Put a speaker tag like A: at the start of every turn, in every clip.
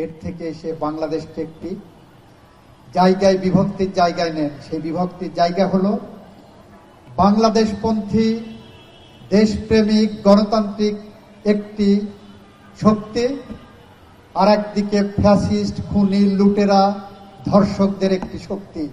A: এর থেকে এসে বাংলাদেশকে একটি জায়গায় বিভক্তির জায়গায় নেন। সেই বিভক্তির জায়গা হলো বাংলাদেশপন্থী দেশপ্রেমিক গণতান্ত্রিক একটি শক্তি, আর একদিকে ফ্যাসিস্ট খুনি লুটেরা ধর্ষকদের একটি শক্তি।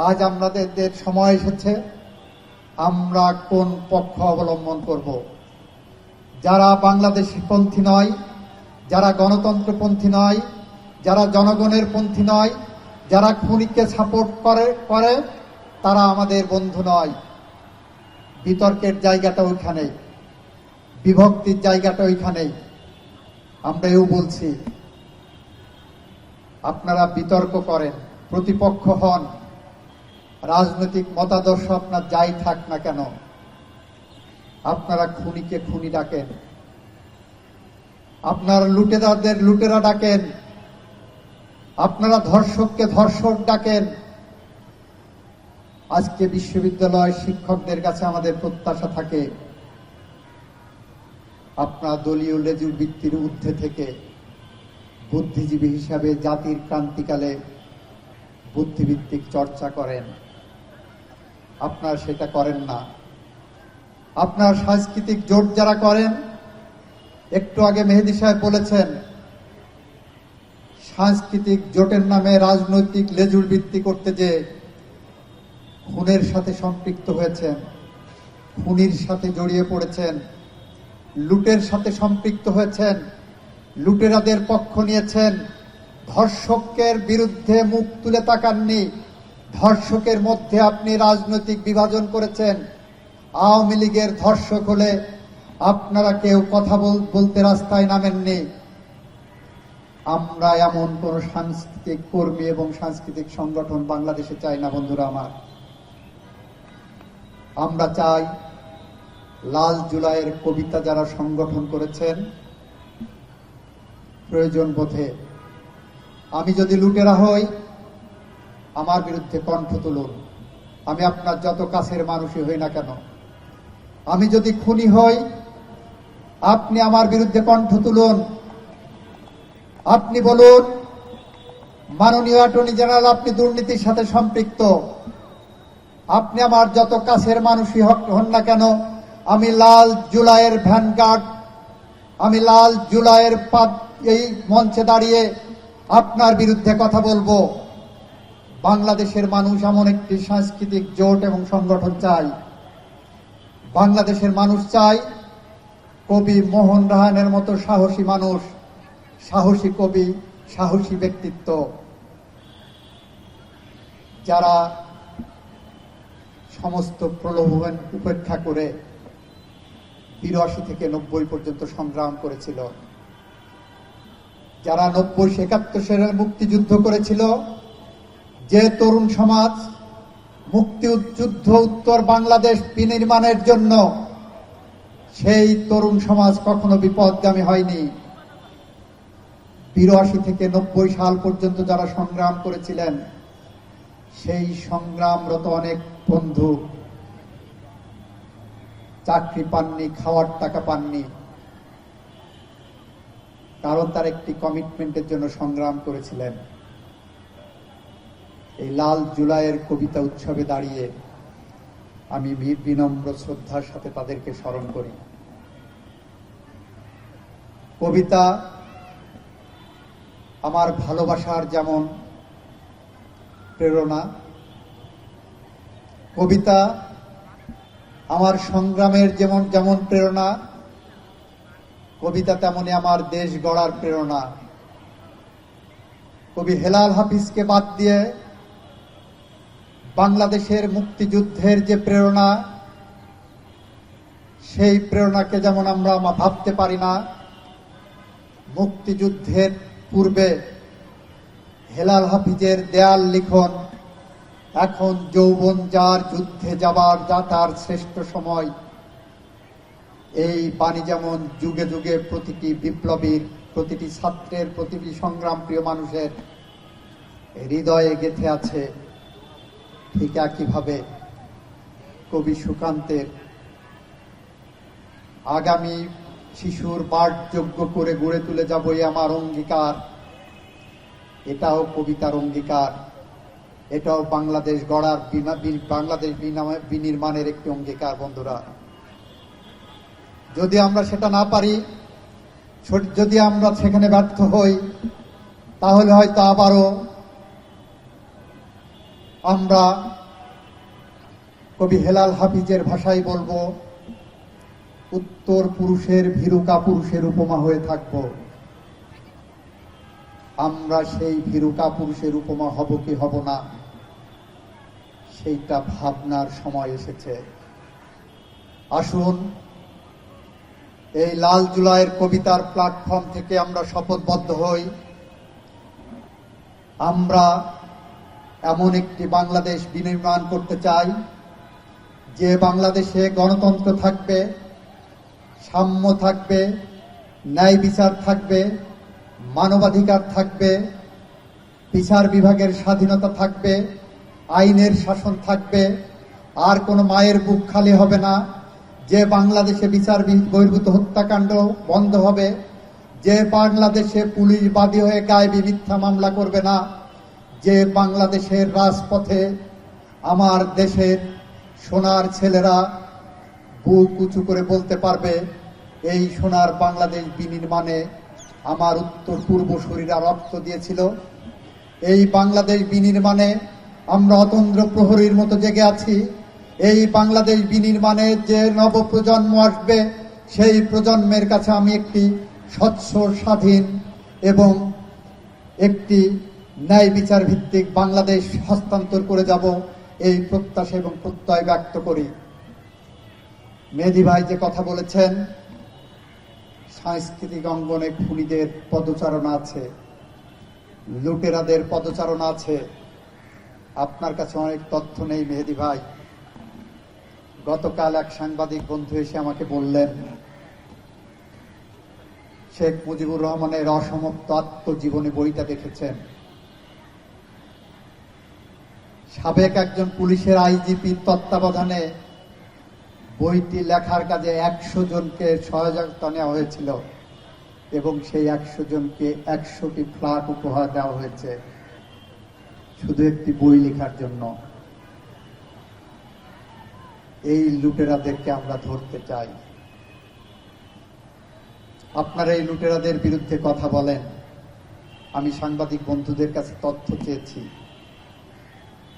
A: আজ আমাদের সময় এসেছে আমরা কোন পক্ষ অবলম্বন করব। যারা বাংলাদেশী পন্থী নয়, যারা গণতন্ত্রপন্থী নয়, যারা জনগণের পন্থী নয়, যারা খুনিকে সাপোর্ট করে তারা আমাদের বন্ধু নয়। বিতর্কের জায়গাটা ওইখানেই, বিভক্তির জায়গাটা ওইখানেই। আমরা এও বলছি আপনারা বিতর্ক করেন, প্রতিপক্ষ হন, রাজনৈতিক মতাদর্শ আপনার যাই থাক না কেন, আপনারা খুনিকে খুনি ডাকেন, আপনারা লুটেরাদের লুটেরা ডাকেন, আপনারা ধর্ষককে ধর্ষক ডাকেন। আজকে বিশ্ববিদ্যালয় শিক্ষকদের কাছে আমাদের প্রত্যাশা থাকে আপনার দলীয় লেজুর ভিত্তির ঊর্ধ্বে থেকে বুদ্ধিজীবী হিসাবে জাতির ক্রান্তিকালে বুদ্ধিভিত্তিক চর্চা করেন। আপনারা সেটা করেন না। আপনার সাংস্কৃতিক জোট যারা করেন, একটু আগে মেহেদী সাহেব বলেছেন সাংস্কৃতিক জোটের নামে রাজনৈতিক লেজুর ভিত্তি করতে যে খুনের সাথে সম্পৃক্ত হয়েছেন, খুনির সাথে জড়িয়ে পড়েছেন, লুটের সাথে সম্পৃক্ত হয়েছেন, লুটেরাদের পক্ষ নিয়েছেন, ধর্ষকের বিরুদ্ধে মুখ তুলে তাকাননি, ধর্ষকের মধ্যে আপনি রাজনৈতিক বিভাজন করেছেন। আওয়ামী লীগের ধর্ষক হলে আপনারা কেউ কথা বলতে রাস্তায় নামেননি। আমরা এমন কোন সাংস্কৃতিক কর্মী এবং সাংস্কৃতিক সংগঠন বাংলাদেশে চাই না বন্ধুরা আমার। আমরা চাই লাল জুলাইয়ের কবিতা যারা সংগঠন করেছেন, প্রয়োজন বোধে আমি যদি লুটেরা হই আমার বিরুদ্ধে কণ্ঠ তুলুন। আমি আপনার যত কাছের মানুষই হই না কেন, আমি যদি খুনি হই আপনি আমার বিরুদ্ধে কণ্ঠ তুলুন। আপনি বলুন মাননীয় অ্যাটর্নি জেনারেল আপনি দুর্নীতির সাথে সম্পৃক্ত। আপনি আমার যত কাছের মানুষই হন না কেন, আমি লাল জুলাইয়ের ভ্যানগার্ড, আমি লাল জুলাইয়ের এই মঞ্চে দাঁড়িয়ে আপনার বিরুদ্ধে কথা বলবো। বাংলাদেশের মানুষ এমন একটি সাংস্কৃতিক জোট এবং সংগঠন চাই। বাংলাদেশের মানুষ চাই কবি মোহন রাহানের মতো সাহসী মানুষ, সাহসী কবি, সাহসী ব্যক্তিত্ব, যারা সমস্ত প্রলোভন উপেক্ষা করে ৮২ থেকে ৯০ পর্যন্ত সংগ্রাম করেছিল, যারা ৯০-৭১ সালের মুক্তিযুদ্ধ করেছিল। যে তরুণ সমাজ মুক্তিযুদ্ধ উত্তর বাংলাদেশ বিনির্মাণের জন্য, সেই তরুণ সমাজ কখনো বিপদগামী হয়নি। ৮২ থেকে ৯০ সাল পর্যন্ত যারা সংগ্রাম করেছিলেন, সেই সংগ্রামরত অনেক বন্ধু চাকরি পাননি, খাওয়ার টাকা পাননি, কারণ তার একটি কমিটমেন্টের জন্য সংগ্রাম করেছিলেন। এই লাল জুলাইয়ের কবিতা উৎসবে দাঁড়িয়ে আমি বিনম্র শ্রদ্ধার সাথে তাদেরকে স্মরণ করি। কবিতা আমার ভালোবাসার যেমন প্রেরণা, কবিতা আমার সংগ্রামের যেমন প্রেরণা, কবিতা তেমনি আমার দেশ গড়ার প্রেরণা। কবি হেলাল হাফিজকে বাদ দিয়ে বাংলাদেশের মুক্তিযুদ্ধের যে প্রেরণা, সেই প্রেরণাকে যেমন আমরা ভাবতে পারি না, মুক্তিযুদ্ধের পূর্বে হেলাল হাফিজের দেয়াল লিখন এখন যৌবন যার যুদ্ধে যাবার যা তার শ্রেষ্ঠ সময়, এই বাণী যেমন যুগে যুগে প্রতিটি বিপ্লবীর, প্রতিটি ছাত্রের, প্রতিটি সংগ্রাম প্রিয় মানুষের হৃদয়ে গেঁথে আছে, ঠিক একইভাবে কবি সুকান্তের আগামী শিশুর পাঠযোগ্য করে গড়ে তুলে যাব, এই আমার অঙ্গীকার। এটাও কবিতার অঙ্গীকার, এটাও বাংলাদেশ গড়ার বাংলাদেশ বিনির্মাণের একটি অঙ্গীকার। বন্ধুরা, যদি আমরা সেটা না পারি, যদি আমরা সেখানে ব্যর্থ হই, তাহলে হয়তো আবারও আমরা কবি হেলাল হাফিজের ভাষায় বলবো, উত্তর পুরুষের ভীরুকা পুরুষের উপমা হয়ে থাকব। আমরা সেই ভীরুকা পুরুষের উপমা হব কি হব না, সেইটা ভাবনার সময় এসেছে। আসুন এই লাল জুলাইয়ের কবিতার প্ল্যাটফর্ম থেকে আমরা শপথবদ্ধ হই, আমরা এমন একটি বাংলাদেশ বিনির্মাণ করতে চাই, যে বাংলাদেশে গণতন্ত্র থাকবে, সাম্য থাকবে, ন্যায় বিচার থাকবে, মানবাধিকার থাকবে, বিচার বিভাগের স্বাধীনতা থাকবে, আইনের শাসন থাকবে, আর কোনো মায়ের বুক খালি হবে না, যে বাংলাদেশে বিচার বহির্ভূত হত্যাকাণ্ড বন্ধ হবে, যে বাংলাদেশে পুলিশ বাদী হয়ে গায়েবী মিথ্যা মামলা করবে না, যে বাংলাদেশের রাজপথে আমার দেশের সোনার ছেলেরা বুক উঁচু করে বলতে পারবে, এই সোনার বাংলাদেশ বিনির্মাণে আমার উত্তর পূর্বসূরীরা রক্ত দিয়েছিল। এই বাংলাদেশ বিনির্মাণে আমরা অতন্দ্র প্রহরীর মতো জেগে আছি। এই বাংলাদেশ বিনির্মাণে যে নবপ্রজন্ম আসবে, সেই প্রজন্মের কাছে আমি একটি স্বচ্ছ, স্বাধীন এবং একটি ন্যায় বিচার ভিত্তিক বাংলাদেশ হস্তান্তর করে যাব, এই প্রত্যাশা এবং প্রত্যয় ব্যক্ত করি। মেহেদী ভাই যে কথা বলেছেন, সাংস্কৃতিক অঙ্গনে খুনিদের পদচারণা আছে, লুটেরাদের পদচারণা আছে। আপনার কাছে অনেক তথ্য নেই মেহেদী ভাই। গতকাল এক সাংবাদিক বন্ধু এসে আমাকে বললেন, শেখ মুজিবুর রহমানের অসমাপ্ত আত্মজীবনী বইটা দেখেছেন। সাবেক একজন পুলিশের আইজিপির তত্ত্বাবধানে বইটি লেখার কাজে 100 জনকে সহযোগিতা নেওয়া হয়েছিল এবং সেই 100 জনকে 100টি ফ্ল্যাট উপহার দেওয়া হয়েছে শুধু একটি বই লেখার জন্য। এই লুটেরাদেরকে আমরা ধরতে চাই। আপনারা এই লুটেরাদের বিরুদ্ধে কথা বলেন। আমি সাংবাদিক বন্ধুদের কাছে তথ্য চেয়েছি।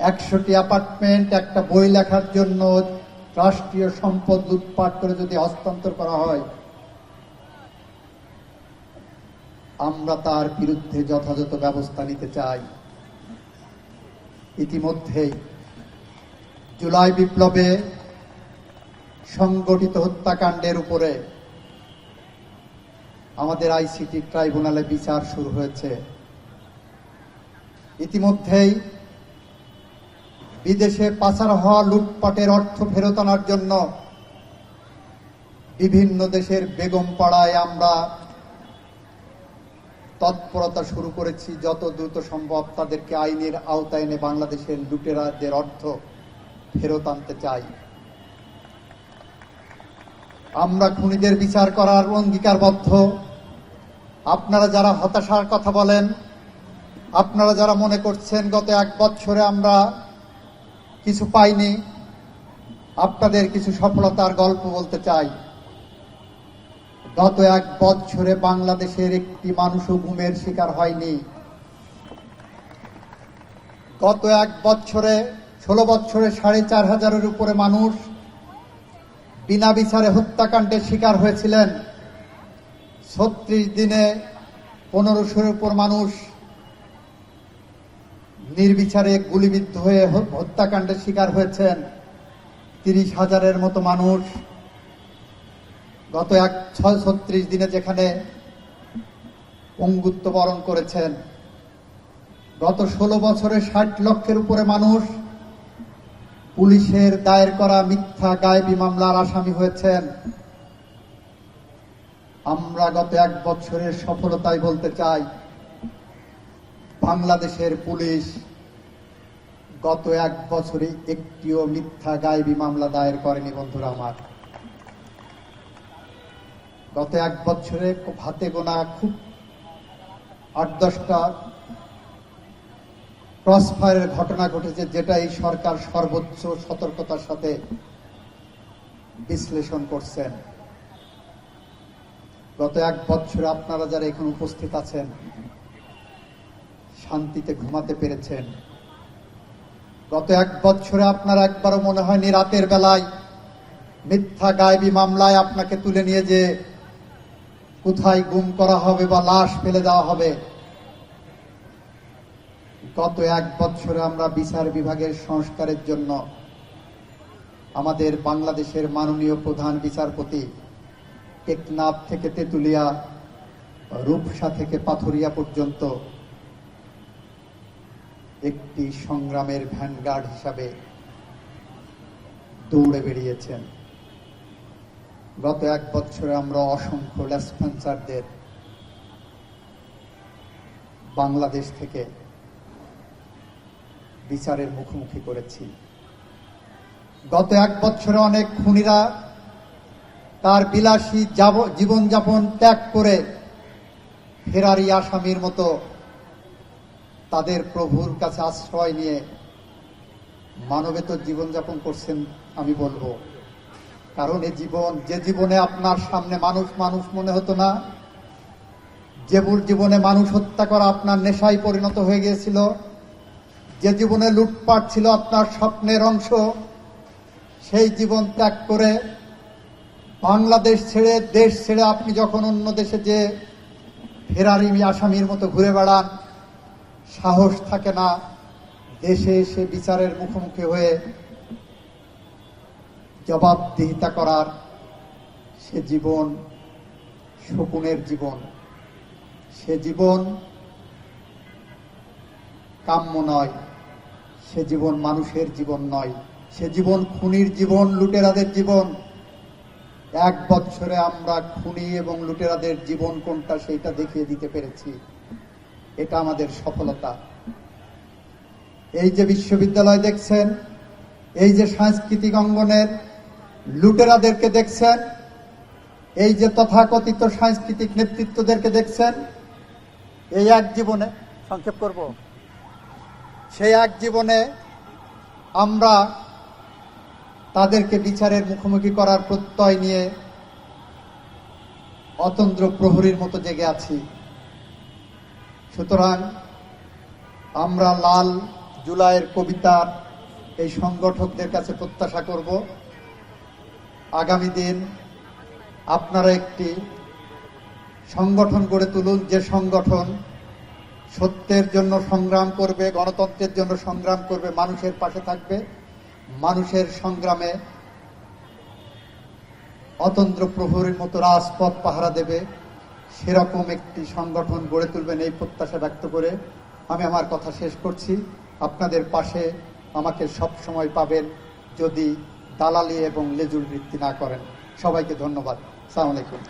A: 100টি অ্যাপার্টমেন্ট একটা বই লেখার জন্য রাষ্ট্রীয় সম্পদ লুটপাট করে যদি হস্তান্তর করা হয়, আমরা তার বিরুদ্ধে যথাযথ ব্যবস্থা নিতে চাই। ইতিমধ্যেই জুলাই বিপ্লবে সংগঠিত হত্যাকাণ্ডের উপরে আমাদের আইসিটি ট্রাইব্যুনালে বিচার শুরু হয়েছে। ইতিমধ্যেই বিদেশে পাচার হওয়া লুটপাটের অর্থ ফেরত আনার জন্য বিভিন্ন দেশের বেগম পাড়ায় আমরা তৎপরতা শুরু করেছি। যত দ্রুত সম্ভব তাদেরকে আইনের আওতায় এনে বাংলাদেশের লুটেরাদের অর্থ ফেরত আনতে চাই। আমরা খুনিদের বিচার করার অঙ্গীকারবদ্ধ। আপনারা যারা হতাশার কথা বলেন, আপনারা যারা মনে করছেন গত 1 বছরে আমরা কিছু পাইনি, আপনাদের কিছু সফলতার গল্প বলতে চাই। গত 1 বছরে বাংলাদেশের একটি মানুষও গুমের শিকার হয়নি। গত 1 বছরে 16 বছরে 4,500-এর উপরে মানুষ বিনা বিচারে হত্যাকাণ্ডের শিকার হয়েছিলেন। 36 দিনে 1500-এর উপর মানুষ নির্বিচারে গুলিবিদ্ধ হয়ে হত্যাকাণ্ডের শিকার হয়েছেন। 30,000-এর মতো মানুষ গত 36 দিনে যেখানে পঙ্গুত্ব বরণ করেছেন। গত 16 বছরে 60 লক্ষের উপরে মানুষ পুলিশের দায়ের করা মিথ্যা গায়েবী মামলার আসামি হয়েছেন। আমরা গত 1 বছরের সফলতাই বলতে চাই, বাংলাদেশের পুলিশ গত 1 বছরে একটিও মিথ্যা গায়েবী মামলা দায়ের করেনি। বন্ধুরা আমার, গত এক বছরে খুব হাতে গোনা খুব 8-10টা ক্রসফায়ারের ঘটনা ঘটেছে, যেটা এই সরকার সর্বোচ্চ সতর্কতার সাথে বিশ্লেষণ করছেন। গত এক বছরে আপনারা যারা এখন উপস্থিত আছেন শান্তিতে ঘুমাতে পেরেছেন। গত এক বছরে আপনারা একবারও মনে হয়নি রাতের বেলায় মিথ্যা গায়েবী মামলায় আপনাকে তুলে নিয়ে যে কোথায় গুম করা হবে বা লাশ ফেলে দেওয়া হবে। গত এক বছরে আমরা বিচার বিভাগের সংস্কারের জন্য আমাদের বাংলাদেশের মাননীয় প্রধান বিচারপতি টেকনাফ থেকে তেঁতুলিয়া, রূপসা থেকে পাথুরিয়া পর্যন্ত একটি সংগ্রামের ভ্যানগার্ড হিসাবে দৌড়ে বেরিয়েছেন। গত এক বছরে আমরা অসংখ্য লেসপেন্সারদের বাংলাদেশ থেকে বিচারের মুখোমুখি করেছি। গত এক বছরে অনেক খুনিরা তার বিলাসী জীবনযাপন ত্যাগ করে ফেরারি আসামির মতো তাদের প্রভুর কাছে আশ্রয় নিয়ে মানবেতর জীবনযাপন করছেন। আমি বলবো, কারণ যে জীবনে আপনার সামনে মানুষ মানুষ মনে হতো না, যে জীবনে মানুষ হত্যা করা আপনার নেশায় পরিণত হয়ে গিয়েছিল, যে জীবনে লুটপাট ছিল আপনার স্বপ্নের অংশ, সেই জীবন ত্যাগ করে বাংলাদেশ ছেড়ে, দেশ ছেড়ে আপনি যখন অন্য দেশে যে ফেরারি আসামির মতো ঘুরে বেড়ান, সাহস থাকে না দেশে এসে বিচারের মুখোমুখি হয়ে জবাবদিহিতা করার। সে জীবন শকুনের জীবন, সে জীবন কাম্য নয়, সে জীবন মানুষের জীবন নয়, সে জীবন খুনির জীবন, লুটেরাদের জীবন। এক বছরে আমরা খুনি এবং লুটেরাদের জীবন কোনটা সেইটা দেখিয়ে দিতে পেরেছি। এটা আমাদের সফলতা। এই যে বিশ্ববিদ্যালয় দেখছেন, এই যে সাংস্কৃতিক অঙ্গনের লুটেরাদেরকে দেখছেন, এই যে তথাকথিত সাংস্কৃতিক নেতৃত্বদেরকে দেখছেন, এই এক জীবনে, সংক্ষেপ করব, সেই এক জীবনে আমরা তাদেরকে বিচারের মুখোমুখি করার প্রত্যয় নিয়ে অতন্দ্র প্রহরীর মতো জেগে আছি। সুতরাং আমরা লাল জুলাইয়ের কবিতার এই সংগঠকদের কাছে প্রত্যাশা করব, আগামী দিন আপনারা একটি সংগঠন গড়ে তুলুন, যে সংগঠন সত্যের জন্য সংগ্রাম করবে, গণতন্ত্রের জন্য সংগ্রাম করবে, মানুষের পাশে থাকবে, মানুষের সংগ্রামে অতন্দ্র প্রহরীর মতো রাজপথ পাহারা দেবে। সেরকম একটি সংগঠন গড়ে তুলবেন, এই প্রত্যাশা ব্যক্ত করে আমি আমার কথা শেষ করছি। আপনাদের পাশে আমাকে সব সময় পাবেন, যদি দালালি এবং লেজুল বৃত্তি না করেন। সবাইকে ধন্যবাদ। আসসালামু আলাইকুম।